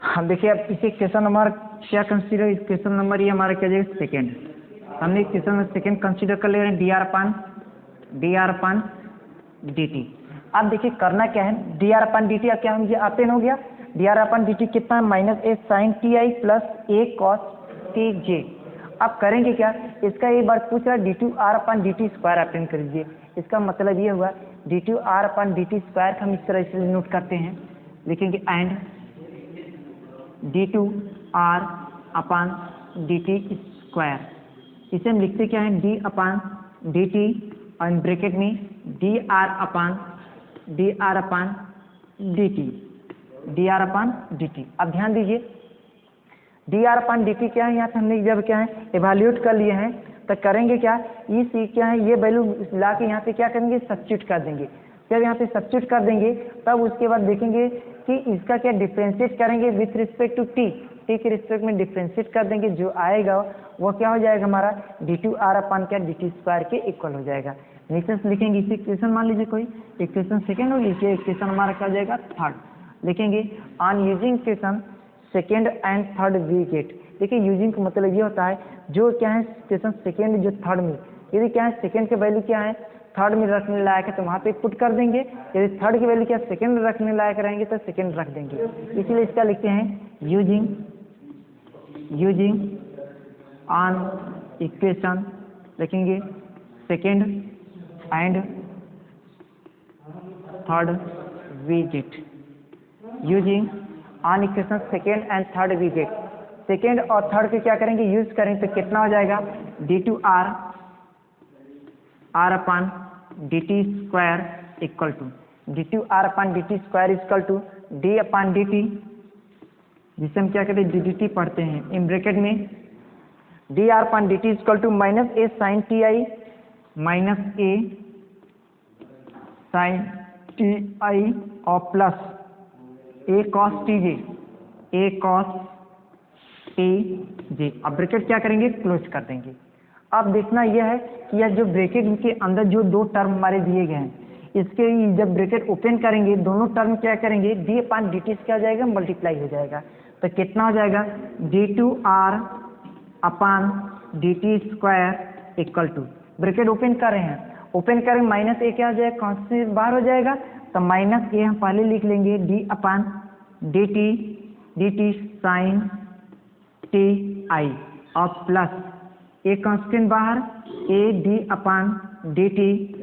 हम देखिए अब इसे क्वेश्चन नंबर क्या कंसीडर, इस क्वेश्चन नंबर ये हमारा क्या जाएगा, सेकेंड, हमने क्वेश्चन में सेकेंड कंसीडर कर ले रहे हैं, D are upon D T. अब देखिए करना क्या है, D R upon D T क्या मुझे आपेन हो गया, D are upon D T कितना है, minus A sine T I plus A cos T जे। अब करेंगे क्या, इसका एक बार पूछ रहा है D two are upon D T square अपेन कर दीजिए। इसका मतलब ये हुआ D two are upon D T square हम इस तरह से नोट करते हैं, लिखेंगे and d two are upon D T square, इसे हम लिखते क्या है, डी अपान डी टी और ब्रैकेट में d are upon D T. अब ध्यान दीजिए d are upon D T क्या है, यहाँ पे हमने जब क्या है एवेल्यूएट कर लिए हैं तो करेंगे क्या, इस क्या है ये वैल्यू ला के यहाँ पे क्या करेंगे, सब्स्टिट्यूट कर देंगे। जब यहाँ पे सब्स्टिट्यूट कर देंगे तब उसके बाद देखेंगे कि इसका क्या डिफ्रेंशिएट करेंगे विथ रिस्पेक्ट टू टी के रिस्पेक्ट में डिफ्रेंशिएट कर देंगे, जो आएगा वो क्या हो जाएगा हमारा डी टू आर अपान क्या डी टी स्क्वायर के इक्वल हो जाएगा। नीचे से लिखेंगे इसी इक्वेशन, मान लीजिए कोई इक्वेशन सेकेंड हो, लिखिए इक्वेशन हमारा क्या हो जाएगा, थर्ड, लिखेंगे on using equation second and third we get. देखिए यूजिंग का मतलब ये होता है जो क्या है इक्वेशन सेकेंड जो थर्ड में, यदि क्या है सेकेंड के वैल्यू क्या है थर्ड में रखने लायक है तो वहाँ पे पुट कर देंगे, यदि थर्ड की वैल्यू क्या सेकेंड में रखने लायक रहेंगे तो सेकेंड रख देंगे। इसलिए इसका लिखते हैं यूजिंग ऑन इक्वेशन, लिखेंगे second and third we get, using on equation second and third we get. Second और थर्ड के क्या करेंगे, यूज करें तो कितना हो जाएगा, d two are upon D T square equal to D two are upon D T square equal to D upon D t, जिसे हम क्या कहते हैं डी टी पढ़ते हैं, इन ब्रैकेट में d are upon D T equal to minus A sine T I minus A sine T I और plus A cos T j a cos T जे। अब ब्रैकेट क्या करेंगे, क्लोज कर देंगे। अब देखना यह है कि यह जो ब्रैकेट के अंदर जो दो टर्म हमारे दिए गए हैं, इसके जब ब्रैकेट ओपन करेंगे दोनों टर्म क्या करेंगे, डी अपान डी टी क्या हो जाएगा, मल्टीप्लाई हो जाएगा। तो कितना हो जाएगा, d two are upon D T square equal to, bracket open कर रहे हैं, ओपन करेंगे माइनस ए क्या हो जाएगा, कॉन्स्टेंट बाहर हो जाएगा, तो माइनस ए हम पहले लिख लेंगे D upon D T sine T I और प्लस ए कॉन्स्टेंट बाहर, A D upon D T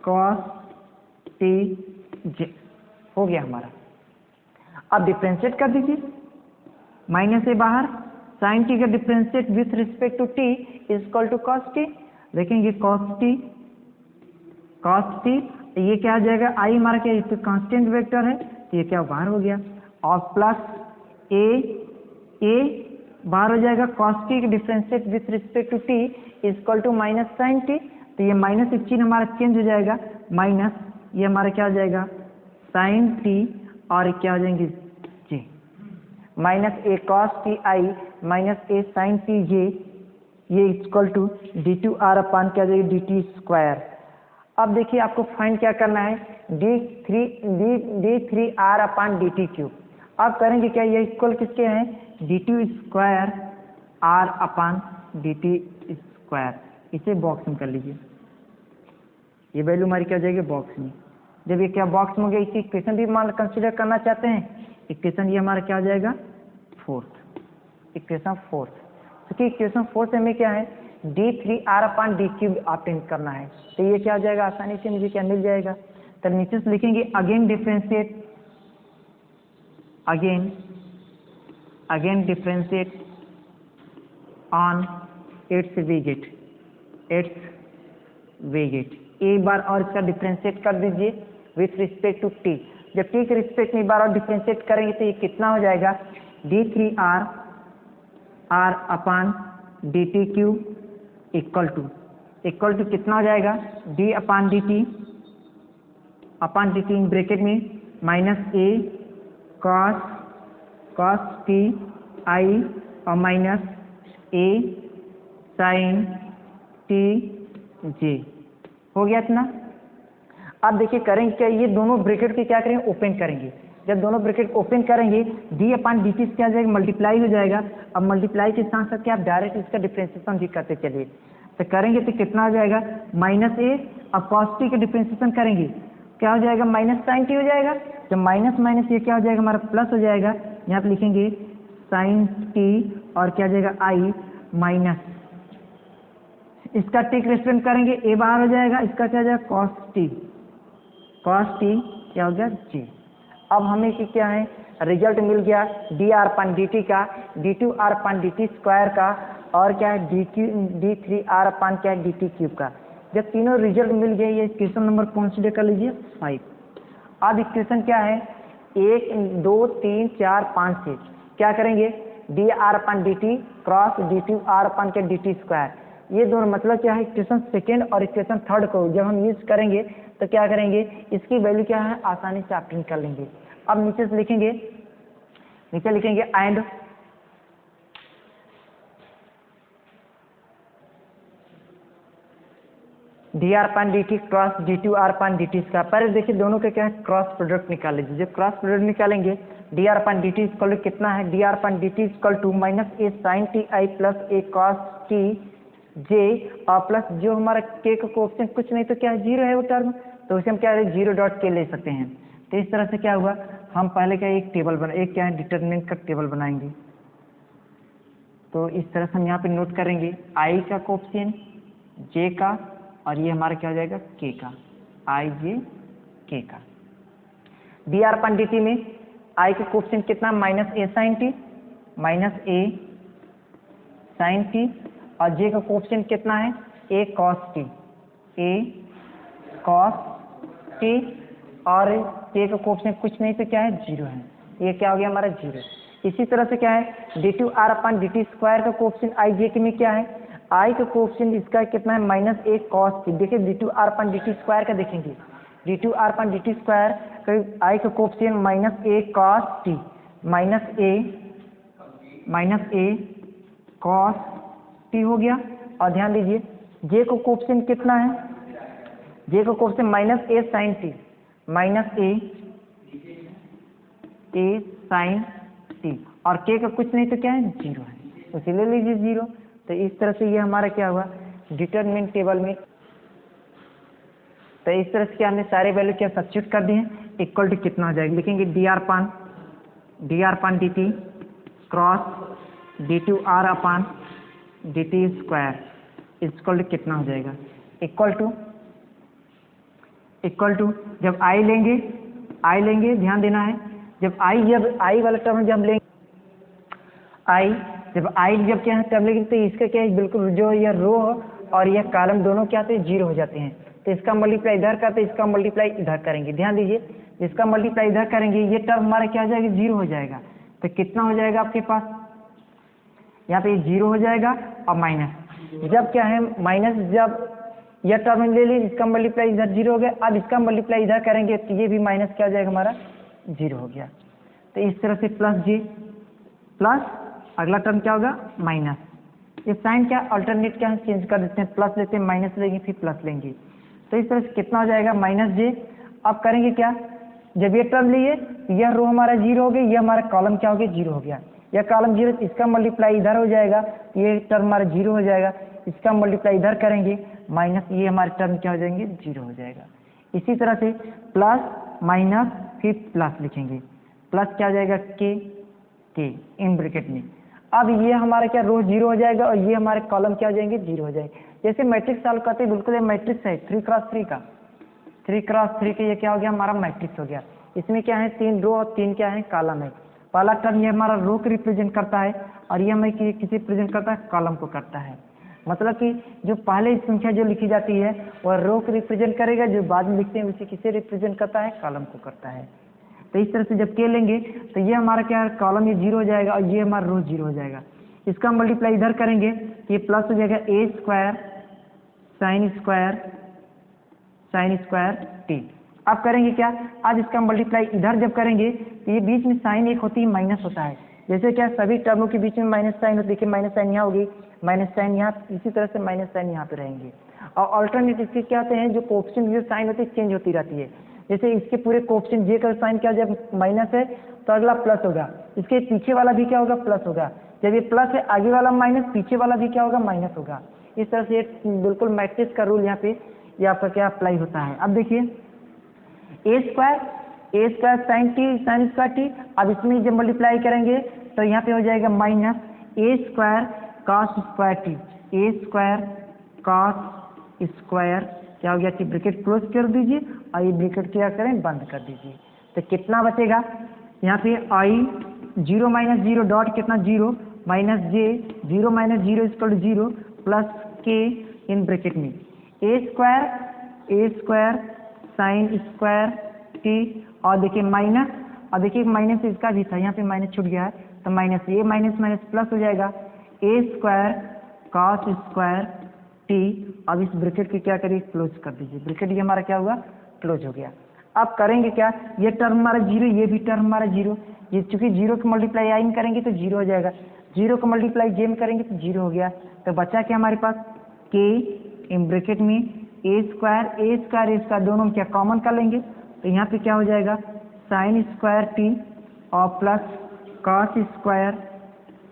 cos T J हो गया हमारा। अब डिफ्रेंशिएट कर दीजिए, माइनस ए बाहर, साइन टी का differentiate with respect to t is equal to cos t. देखेंगे कॉस टी ये क्या आ जाएगा, आई हमारा क्या इस कांस्टेंट वेक्टर है तो ये क्या बाहर हो गया, और प्लस ए बाहर हो जाएगा, कॉस टी का differentiate with respect to t is equal to minus sine t. तो ये माइनस एक चिन्ह हमारा चेंज हो जाएगा, माइनस ये हमारा क्या हो जाएगा साइन टी और क्या हो जाएंगे J, minus A cos T I minus A sine T J, ये equal to D two are upon क्या हो जाएगा डी टी स्क्वायर। अब देखिए आपको फाइंड क्या करना है, d three are upon D T cube. अब करेंगे क्या, ये इक्वल किसके हैं, d two square r upon D T square. इसे बॉक्स में कर लीजिए, ये वैल्यू हमारी क्या हो जाएगी बॉक्स में। जब ये क्या बॉक्स में हो गया, इसी इक्वेशन भी मान कंसीडर करना चाहते हैं, इक्वेशन ये हमारा क्या हो जाएगा फोर्थ, इक्वेशन फोर्थ। क्योंकि इक्वेशन फोर्थ से हमें क्या है d three are upon d cube obtain करना है, तो ये क्या हो जाएगा आसानी से मुझे क्या मिल जाएगा। तो नीचे से लिखेंगे again differentiate, again differentiate on its वेगेट, एक बार और इसका डिफ्रेंशिएट कर दीजिए विथ रिस्पेक्ट टू टी। जब टी के रिस्पेक्ट में एक बार और डिफ्रेंशिएट करेंगे तो ये कितना हो जाएगा, D three are upon D T cube equal to कितना हो जाएगा, D upon D T in bracket में minus A cos T I और माइनस ए साइन टी जे। हो गया इतना। अब देखिए करेंगे क्या, ये दोनों ब्रैकेट के क्या करेंगे ओपन करेंगे। जब दोनों ब्रैकेट ओपन करेंगे डी अपान डी टी क्या हो जाएगा मल्टीप्लाई हो जाएगा। अब मल्टीप्लाई के साथ साथ क्या आप डायरेक्ट इसका डिफ्रेंशिएशन भी करते चलिए, तो करेंगे तो कितना हो जाएगा माइनस ए, अब कॉस टी का डिफ्रेंशिएशन करेंगे क्या हो जाएगा माइनस साइन टी हो जाएगा। जब माइनस माइनस ये क्या हो जाएगा हमारा प्लस हो जाएगा, यहाँ पे लिखेंगे साइन टी और क्या हो जाएगा आई माइनस, इसका टी रिस्पेक्ट करेंगे ए बाहर हो जाएगा, इसका क्या हो जाएगा कॉस टी क्या हो गया जी। अब हमें क्या है रिजल्ट मिल गया D are upon D t का, d two r upon D T square का, और क्या है डी थ्री आर पान क्या है डी टी क्यूब का। जब तीनों रिजल्ट मिल गए, ये इक्वेशन नंबर कंसीडर कर लीजिए 5। अब इक्वेशन क्या है 1 2 3 4 5 6, क्या करेंगे d are upon D t cross d two r upon क्या डी टी स्क्वायर। ये दोनों मतलब क्या है इक्वेशन सेकेंड और इक्वेशन थर्ड को जब हम यूज करेंगे तो क्या करेंगे इसकी वैल्यू क्या है आसानी से ऑब्टेन कर लेंगे। अब नीचे से लिखेंगे, नीचे लिखेंगे and d are upon D t cross d two r upon D t का। पहले देखिए दोनों के क्या है क्रॉस प्रोडक्ट निकाल लीजिए। जब क्रॉस प्रोडक्ट निकालेंगे D are upon D T equal to कितना है D R upon D T equal to minus A sine T I plus A cos T J और प्लस जो हमारा के का कोएफिशिएंट कुछ नहीं तो क्या है जीरो है वो टर्म, तो उसे हम क्या है जीरो डॉट के ले सकते हैं। तो इस तरह से क्या हुआ हम पहले क्या एक टेबल बना एक क्या है डिटरमिनेंट का टेबल बनाएंगे। तो इस तरह से हम यहाँ पे नोट करेंगे आई का कोएफिशिएंट जे का और ये हमारा क्या हो जाएगा के का, आई जे के का। D are upon D T में आई का कोएफिशिएंट कितना माइनस ए साइन टी और जे का कोएफिशिएंट कितना है ए कॉस टी और के का कोएफिशिएंट कुछ नहीं तो क्या है जीरो है, ये क्या हो गया हमारा जीरो। इसी तरह से क्या है D two are upon D T square का कोएफिशिएंट आई जे के में क्या है आई का कोएफिशिएंट इसका कितना है माइनस ए कॉस टी। देखिए D two are upon D T square का देखेंगे D two R upon D T square I का coefficient minus A cos T minus A cos T हो गया। और ध्यान दीजिए जे को कोफिशिएंट कितना है, जे को कोफिशिएंट माइनस ए साइन टी माइनस ए साइन टी और के का कुछ नहीं तो क्या है 0 है, उसे ले लीजिए 0। तो इस तरह से ये हमारा क्या हुआ डिटरमिनेंट टेबल में। तो इस तरह से क्या हमने सारे वैल्यू क्या सब्स्टिट्यूट कर दिए हैं, इक्वल टू कितना हो जाएगा, लिखेंगे d are upon D t cross d two are upon D T square equal to कितना हो जाएगा, इक्वल टू जब आई लेंगे ध्यान देना है, जब आई वाला टर्म जब हम लेंगे जब क्या है टर्म लेंगे तो इसका क्या है बिल्कुल जो यह रो और यह कॉलम दोनों क्या आते हैं 0 हो जाते हैं। तो इसका मल्टीप्लाई इधर करते इसका मल्टीप्लाई इधर करेंगे। ध्यान दीजिए जिसका मल्टीप्लाई इधर करेंगे ये टर्म हमारा क्या हो जाएगा 0 हो जाएगा। तो कितना हो जाएगा आपके पास यहाँ पे 0 हो जाएगा और माइनस जब क्या है माइनस जब यह टर्म ले ली इसका मल्टीप्लाई इधर 0 हो गया। अब इसका मल्टीप्लाई इधर करेंगे तो ये भी माइनस क्या हो जाएगा हमारा 0 हो गया। तो इस तरह से प्लस जी प्लस अगला टर्म क्या होगा माइनस। ये साइन क्या अल्टरनेट क्या है चेंज कर देते हैं, प्लस लेते हैं माइनस लेंगे फिर प्लस लेंगे। तो इस तरह से कितना हो जाएगा माइनस जे। अब करेंगे क्या जब ये टर्म लिए यह रो हमारा 0 हो गया, यह हमारा कॉलम क्या हो गया 0 हो गया। यह कॉलम 0 इसका मल्टीप्लाई इधर हो जाएगा, ये टर्म हमारा 0 हो जाएगा। इसका मल्टीप्लाई इधर करेंगे माइनस ये हमारे टर्म क्या हो जाएंगे 0 हो जाएगा। इसी तरह से प्लस माइनस फिर प्लस लिखेंगे, प्लस क्या हो जाएगा के इन ब्रैकेट में। अब ये हमारा क्या रो 0 हो जाएगा और ये हमारे कॉलम क्या हो जाएंगे 0 हो जाएंगे। जैसे मैट्रिक्स सॉल्व करते हैं बिल्कुल ये मैट्रिक्स है 3x3 का 3x3 का ये क्या हो गया हमारा मैट्रिक्स हो गया। इसमें क्या है 3 रो और 3 क्या है कॉलम है। पहला टर्म ये हमारा रो को रिप्रेजेंट करता है और ये हमें किसी रिप्रेजेंट करता है कॉलम को करता है। मतलब कि जो पहले संख्या जो लिखी जाती है वह रो को रिप्रेजेंट करेगा, जो बाद में लिखते हैं उसे किसे रिप्रेजेंट करता है कॉलम को करता है। तो इस तरह से जब के लेंगे तो ये हमारा क्या है कॉलम ये 0 हो जाएगा और ये हमारा रो 0 हो जाएगा। इसका मल्टीप्लाई इधर करेंगे तो ये प्लस हो जाएगा a square sine square t. अब करेंगे क्या आज इसका मल्टीप्लाई इधर जब करेंगे तो ये बीच में साइन एक होती है माइनस होता है। जैसे क्या सभी टर्मों के बीच में माइनस साइन होती है, देखिए माइनस साइन यहाँ होगी माइनस साइन यहाँ, इसी तरह से माइनस साइन यहाँ पे रहेंगे। और ऑल्टरनेट इसके क्या होते हैं जो कोएफिशिएंट जो साइन होती है चेंज होती रहती है। जैसे इसके पूरे कोएफिशिएंट जे का साइन क्या जब माइनस है तो अगला प्लस होगा, इसके पीछे वाला भी क्या होगा प्लस होगा। जब ये प्लस है आगे वाला माइनस पीछे वाला भी क्या होगा माइनस होगा। इस तरह से बिल्कुल मैट्रिक्स का रूल यहाँ पे ये आपका क्या अप्लाई होता है। अब देखिए ए स्क्वायर साइन स्क्वायर टी। अब इसमें जब मल्टीप्लाई करेंगे तो यहाँ पे हो जाएगा माइनस ए स्क्वायर कॉस स्क्वायर टी, ए स्क्वायर कॉस स्क्वायर क्या हो गया कि ब्रैकेट क्लोज कर दीजिए और ये ब्रैकेट क्या करें बंद कर दीजिए। तो कितना बचेगा यहाँ पे आई 0 माइनस 0 डॉट कितना 0 minus j 0 minus 0 equal to 0 plus k इन ब्रैकेट में a square sine square t. और देखिए माइनस और देखिए माइनस इसका भी था यहाँ पे माइनस छूट गया है तो माइनस ये माइनस माइनस प्लस हो जाएगा a square cos square t. अब इस ब्रैकेट की क्या करिए क्लोज कर दीजिए, ब्रैकेट ये हमारा क्या हुआ क्लोज हो गया। अब करेंगे क्या ये टर्म हमारा 0 ये भी टर्म हमारा 0, ये चूंकि 0 का मल्टीप्लाई आई में करेंगे तो 0 हो जाएगा, 0 का मल्टीप्लाई जे में करेंगे तो 0 हो गया। तो बचा क्या हमारे पास के इन ब्रैकेट में ए स्क्वायर दोनों में क्या कॉमन कर लेंगे तो यहाँ पे क्या हो जाएगा साइन स्क्वायर टी और प्लस कॉस स्क्वायर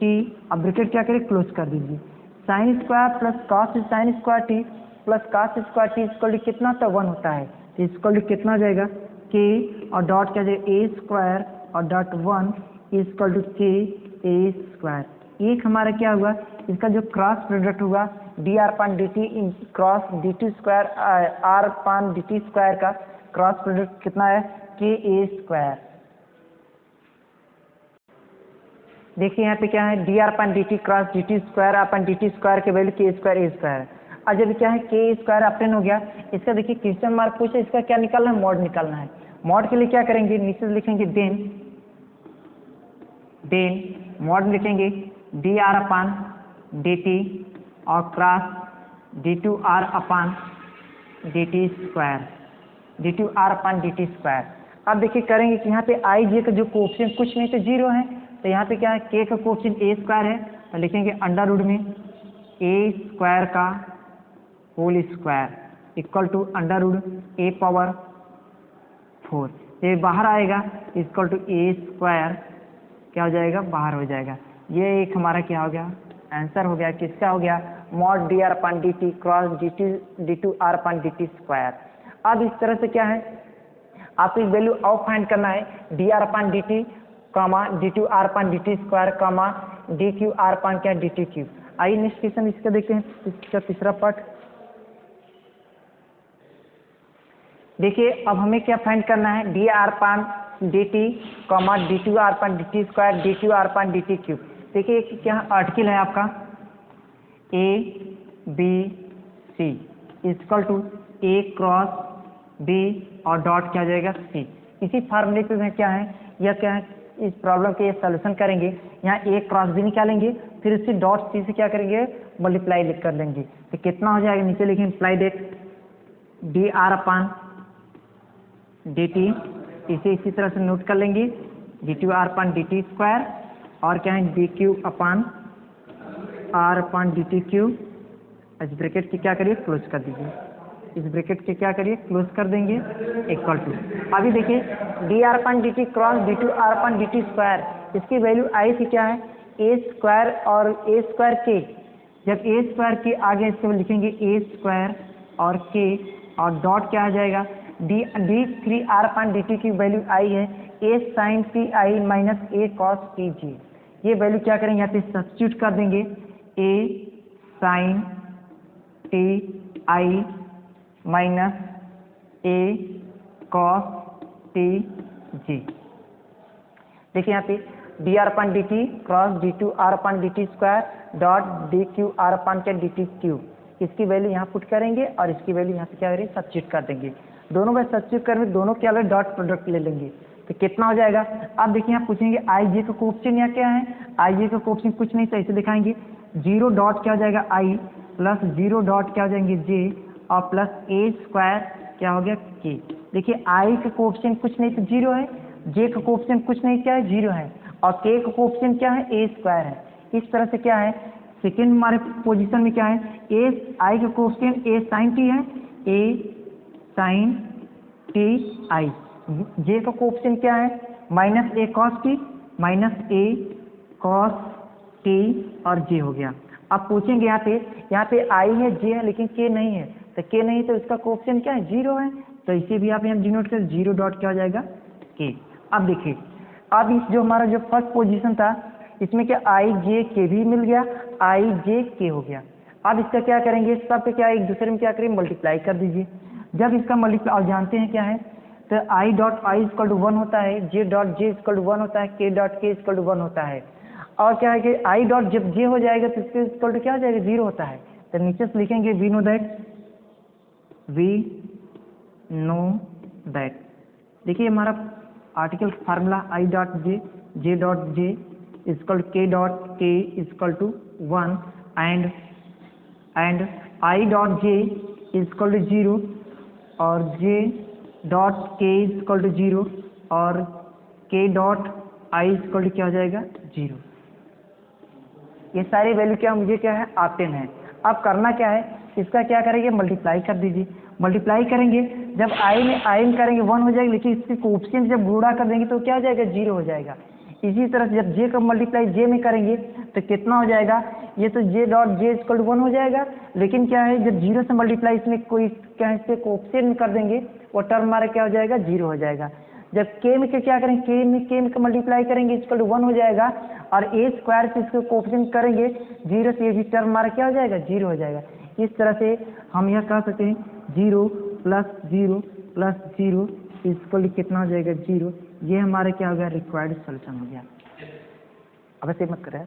टी। अब ब्रैकेट क्या करें क्लोज कर दीजिए, sine square plus cos sine square t plus cos square t equal to कितना तो 1 होता है। तो इक्वल टू कितना हो जाएगा के और डॉट क्या जाएगा ए स्क्वायर और dot 1 equal to k a square. एक हमारा क्या हुआ इसका जो क्रॉस प्रोडक्ट होगा d are upon D t cross d T square r upon D T square का क्रॉस प्रोडक्ट कितना है के ए स्क्वायर। देखिए यहाँ पे क्या है D R upon D t cross d T square upon D T square के वैल्यू के स्क्वायर ए स्क्वायर। और जब क्या है के स्क्वायर अपटेन हो गया इसका देखिए क्वेश्चन मार्क पूछे इसका क्या निकालना है मॉड निकालना है। मॉड के लिए क्या करेंगे नीचे लिखेंगे देन मॉड लिखेंगे d are upon D T और cross d two are upon D T square d2r/dt²। अब देखिए करेंगे कि यहाँ पे आई जे का जो कोएफिशिएंट कुछ नहीं तो 0 है, तो यहाँ पे क्या है k का कोएफिशिएंट a² है, तो लिखेंगे अंडर रूट में a² का whole square equal to under root a⁴। ये बाहर आएगा इक्वल टू a² क्या हो जाएगा, बाहर हो जाएगा। ये एक हमारा क्या हो गया, आंसर हो गया, किसका हो गया, मॉड dr/dt क्रॉस d2r/dt²। अब इस तरह से क्या है, आपको एक वैल्यू ऑफ फाइंड करना है dr/dt d2r/dt² dqr/dt³। आइए नेक्स्ट क्वेश्चन इसका देखते हैं, इसका तीसरा पार्ट। देखिए अब हमें क्या फाइंड करना है, dr/dt d2r/dt² dqr/dt³। देखिए क्या आर्टिकल है आपका a b c equal to a cross b और डॉट क्या हो जाएगा c। इसी फार्मूले पे क्या है, यह क्या है, इस प्रॉब्लम के सॉल्यूशन करेंगे, यहाँ a क्रॉस b निकालेंगे, फिर उससे डॉट c से क्या करेंगे, मल्टीप्लाई लिख कर लेंगे, तो कितना हो जाएगा, नीचे लिखेंगे इम्प्लाई डेट dr/dt, इसे इसी तरह से नोट कर लेंगे d2r/dt² और क्या है dq/dt³। इस ब्रैकेट के क्या करिए, क्लोज कर दीजिए, इस ब्रैकेट के क्या करिए, क्लोज कर देंगे इक्वल टू। अभी देखिए dr/dt क्रॉस d2r/dt², इसकी वैल्यू आई थी क्या है a² और a² k। जब a² के आगे इसको लिखेंगे a² और k और डॉट क्या आ जाएगा d3r/dt की वैल्यू आई है a sin t i minus a cos t j। ये वैल्यू क्या करेंगे, यहाँ पे सब्स्टिट्यूट कर देंगे a sin t i minus a cos t j। देखिए यहाँ पे dr/dt cross d2r/dt² dot dqr/dt³, इसकी वैल्यू यहाँ पुट करेंगे और इसकी वैल्यू यहाँ पे क्या करेंगे, सब्स्टिट्यूट कर देंगे। दोनों में सब्स्टिट्यूट करेंगे, दोनों के अलग डॉट प्रोडक्ट ले लेंगे, तो कितना हो जाएगा। अब देखिए यहाँ पूछेंगे आई जे का कोएफिशिएंट यहाँ क्या है, आई जे का कोएफिशिएंट कुछ नहीं, तो ऐसे दिखाएंगे 0 डॉट क्या हो जाएगा आई प्लस 0 डॉट क्या हो जाएंगे जे और प्लस a² क्या हो गया k। देखिए आई का कोएफिशिएंट कुछ नहीं तो 0 है, जे का कोएफिशिएंट कुछ नहीं क्या है 0 है, और k का कोएफिशिएंट क्या है a² है। इस तरह से क्या है, सेकेंड हमारे पोजीशन में क्या है, आई का कोएफिशिएंट a sin t है, a sin t i। जे का कोएफिशिएंट क्या है minus a cos t minus a cos t और j हो गया। अब पूछेंगे यहाँ पे i है j है लेकिन k नहीं है, तो k नहीं तो इसका कोएफिशिएंट क्या है 0 है, तो इसे भी आप यहाँ डिनोट कर 0 डॉट क्या हो जाएगा k। अब देखिए अब इस जो हमारा जो फर्स्ट पोजीशन था इसमें क्या i j k भी मिल गया, i j k हो गया। अब इसका क्या करेंगे, सब पे क्या एक दूसरे में क्या करेंगे, मल्टीप्लाई कर दीजिए। जब इसका मल्टीप्लाई आप जानते हैं क्या है, तो i dot i equal to 1 होता है, j dot j equal to 1 होता है, k dot k equal to 1 होता है, और क्या है कि i डॉट जब j हो जाएगा तो इसके इक्वल टू क्या हो जाएगा 0 होता है। तो नीचे से लिखेंगे वी नो दैट। देखिए हमारा article formula i dot j dot j equal k dot k equal to 1 and i dot j equal to 0 और j dot k equal to 0 और k dot i equal to क्या हो जाएगा 0। ये सारी value क्या मुझे क्या है ऑप्टेन है। अब करना क्या है, इसका क्या करेंगे, मल्टीप्लाई कर दीजिए। मल्टीप्लाई करेंगे जब i में i करेंगे 1 हो जाएगा, लेकिन इसके कोएफिशिएंट जब गुणा कर देंगे तो क्या हो जाएगा 0 हो जाएगा। इसी तरह से जब j का मल्टीप्लाई j में करेंगे तो कितना हो जाएगा, ये तो j dot j equal to 1 हो जाएगा, लेकिन क्या है जब 0 से मल्टीप्लाई इसमें कोई क्या है इससे कोएफिशिएंट कर देंगे वो टर्म हमारा क्या हो जाएगा 0 हो जाएगा। जब k में क्या करेंगे, k में मल्टीप्लाई करेंगे इक्वल टू 1 हो जाएगा, और a² से इसको कोएफिशिएंट करेंगे 0 से ये भी टर्म हमारा क्या हो जाएगा 0 हो जाएगा। इस तरह से हम यह कह सकते हैं 0 प्लस 0 प्लस 0 इक्वल कितना हो जाएगा 0। ये हमारा क्या हो गया, रिक्वायर्ड सॉल्यूशन हो गया। अब ऐसे मत करें।